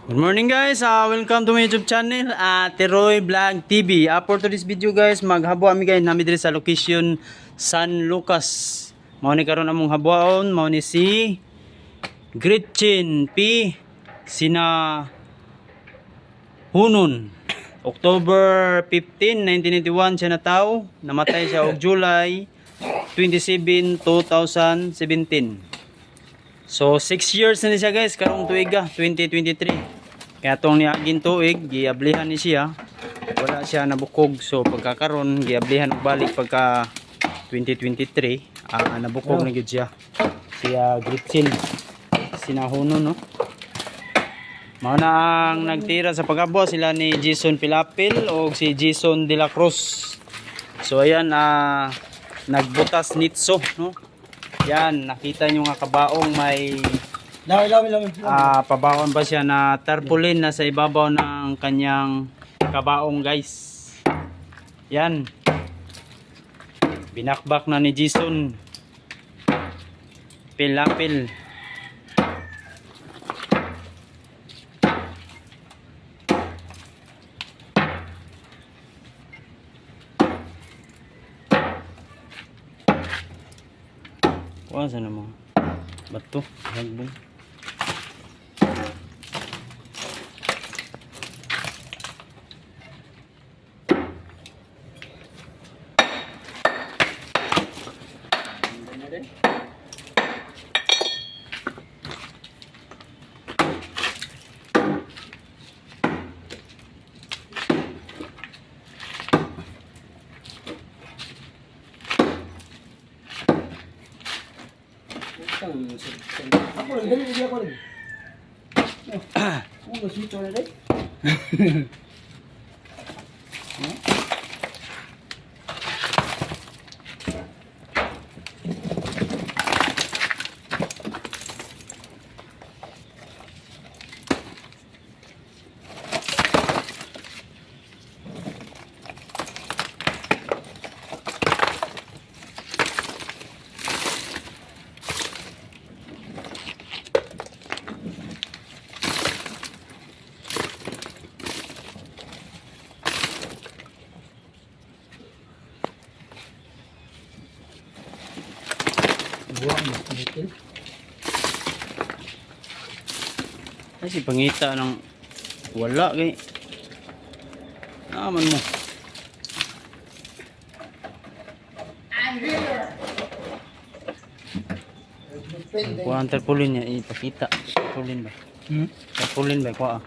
Good morning guys, welcome to my YouTube channel, Teroy Vlog TV. For today's video guys, maghabo ami guys nami diri sa location San Lucas. Mao ni karon among habuaon, mao ni si Gretchen P. Sina Hunon. October 15, 1991 siya natao. Namatay siya og July 27, 2017. So 6 years na siya guys, karong tuiga 2023. Kaya tong niagin tuig, giablihan ni siya. Wala siya nabukog. So pagkakaron giablihan og balik pagka 2023, nabukog na gyud siya. Siya Gretchen Sinahunon no. Mao na ang nagtira sa pagabwa sila ni Jason Pilapil o si Jason De La Cruz. So ayan, nagbutas nitso no. Yan, nakita nyo nga kabaong may pabaon ba siya na tarpaulin na sa ibabaw ng kanyang kabaong guys. Yan. Binakbak na ni Jason Pilapil. Kuwasa na mo bato hagbong. Ako lang, dali lagi ako lang. Ano sito na rin? Kasi pangita ng wala kay naman mo. Kuha ang tarpaulin niya, ipakita. Tarpaulin ba? Tarpaulin ba? Kuha.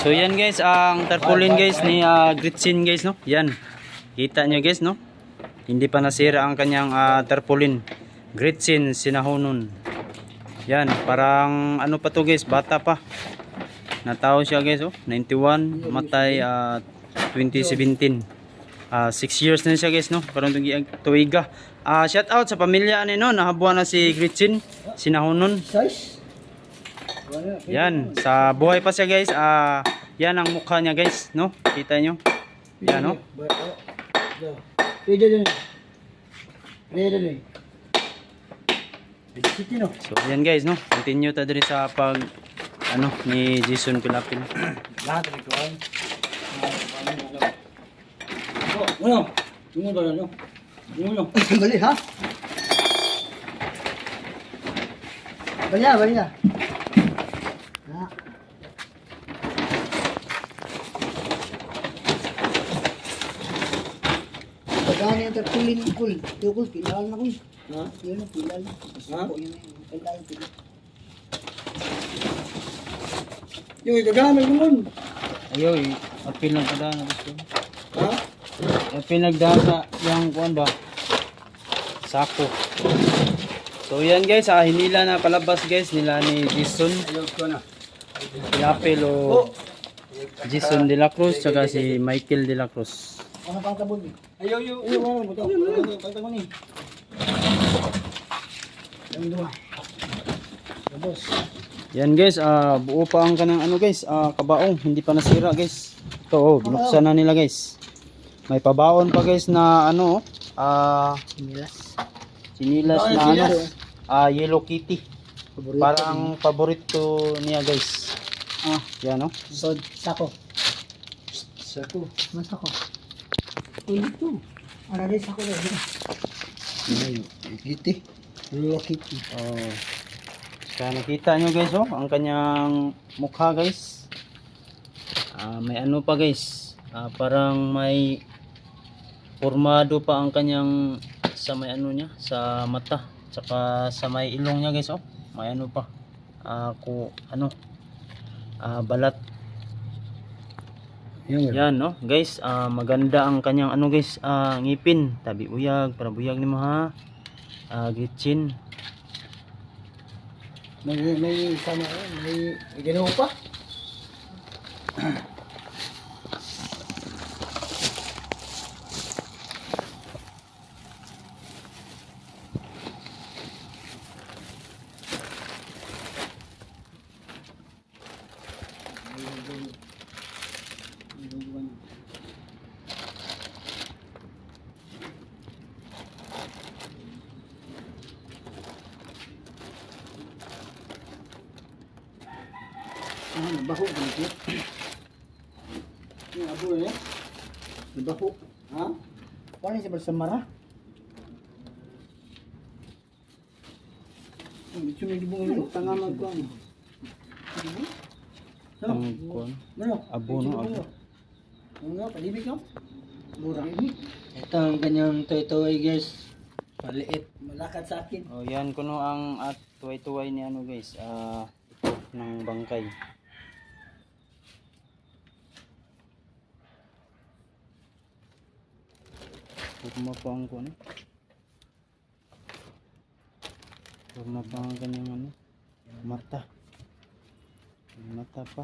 So yan guys, ang tarpaulin guys ni Gretchen guys no. Yan. Kita nyo guys no. Hindi pa nasira ang kanyang tarpaulin. Gretchen Sinahunon. Yan, parang ano pa to guys, bata pa. Natao siya guys oh, 91, matay 2017. 6 years na siya guys no, parang tuiga. Shout out sa pamilya ni no, nahabuan na si Gretchen Sinahunon. Yan, sa buhay pa siya guys. Yan ang mukha niya guys no, kita nyo. Yan no. So yan guys no, continue ta diri sa pag ano ni Jason Pilapil. Lahat rin ko ay. Ano? Tungo ba ano? Tungo. Bali ha? Bali ha. Ha. Pagkano yung tarpaulin kul? Tukul, pinal na kul. Ha? Yun ang pinal. Ha? Pinal. Yung igagamit mo nun. Ayo, apil lang kada na gusto. Ha? Apil nagdasa yang kuan ba? Sako. So yan guys, hinila na palabas guys nila ni Jason Pilapil o Jason De La Cruz saka si Michael De La Cruz. Ano pang tabon ni? Ayaw, ano mo to? Pang tabon ni. Yung dua. Tapos. Yan guys, buo pa ang kanang ano guys, kabaong, hindi pa nasira guys. Ito oh, binuksan na nila guys. May pabaon pa guys na ano, sinilas na ano, Yellow Kitty. Paborito Parang paborito niya guys. Ah, Yan no? sod, sako. Sako. Mas sako. Uy, ito. Ano rin sako rin? Ay, kiti. Laki. Oh. Kaya nakita nyo guys oh, ang kanyang mukha guys. May ano pa guys. Parang may formado pa ang kanyang sa may ano niya, sa mata, tsaka sa may ilong niya guys oh. May ano pa. Balat. Yan no, guys. Maganda ang kanyang ano guys, ngipin, tabi uyag, para buyag ni mo ha. Gitchin. May sama, may ginawa pa. Nabaho dito. Yung abo eh. Nabaho. Ha? Paano siya bersamara? Ito may dibong ilo. Tanga magkuhan. Ang kuwan. Ano? Abo no, abo. Ano? Palibig ka? Mura. Ito ang kanyang toy-toy guys. Maliit. Malakad sa akin. Oh, yan kuno ang at tuway-tuway ni ano guys, ito ng bangkay. Forma pa ang kuno. Forma pa ang kanyang ano, mata. May mata pa.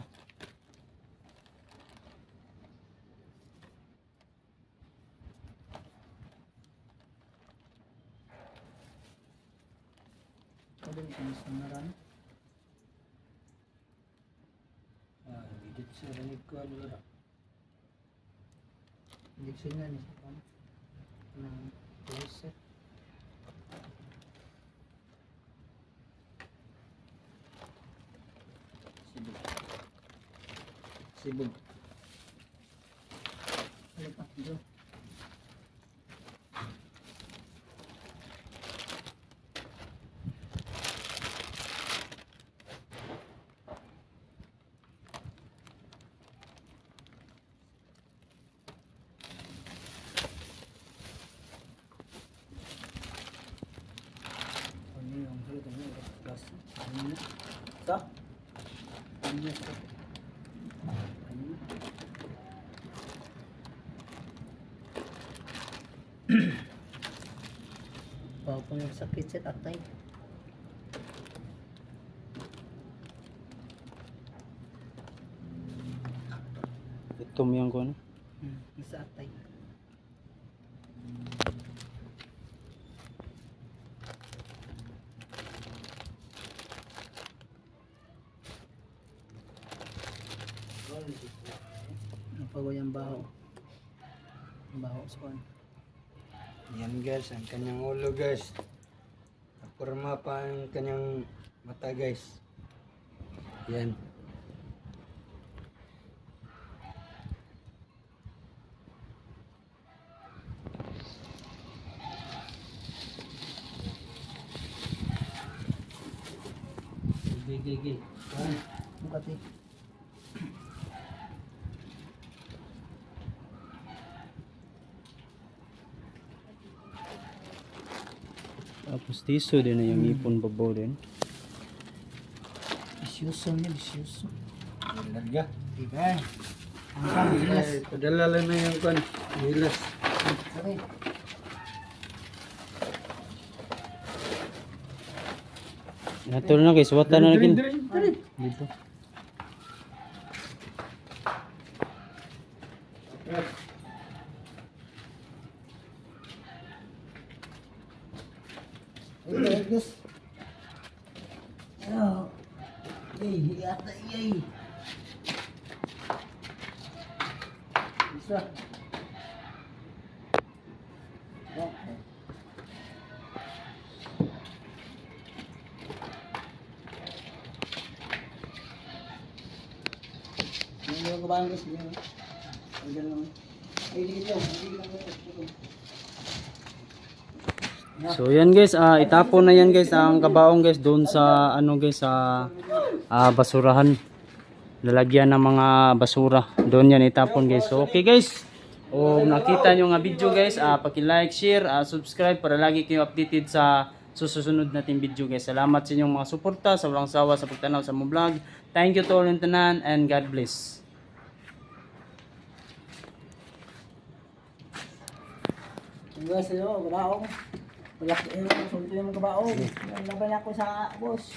Ano yung bersamara? Dito sa rinig ko ano. Hindi ko siya ni sa ng closet. Sibog. Ano pa? Ito. Ano yung halo ito? Gas. Ano? Sa? Ano sa? Ano? Bawa po yung sakit sa tatay. Ito mo yung kuno. Sa tatay. Ang pagod yung baho. Ang baho sa kwan. Yan guys, ang kanyang ulo guys. Forma pa ang kanyang mata guys. Yan. Gigi. Bukati. Tapos tiso din na yung ipon babaw din. Bisyoso niya, bisyoso. Larga. Diba? Ang kamilas. Ay, padala lang na yung kan. Hilas. Okay. Natulog na guys, wata na lagi. Dito. Ay, Diyos. Oh. Yay, yata yay. Isa. Okay. yung kabahan guys. Ay, dyan lang. Ay, dikit lang. So yan guys, itapon na yan guys ang kabaong guys doon sa ano guys sa basurahan. Lalagyan ng mga basura. Doon yan itapon guys. So okay guys. O nakita nyo nga video guys, paki-like, share, subscribe para lagi kayo updated sa susunod nating video guys. Salamat sa inyong mga suporta, sa walang sawa sa pagtanaw sa mong vlog. Thank you to all yung tanan and God bless. Guys, kabaong. Wala ko yung kabaong. Laban ako sa boss.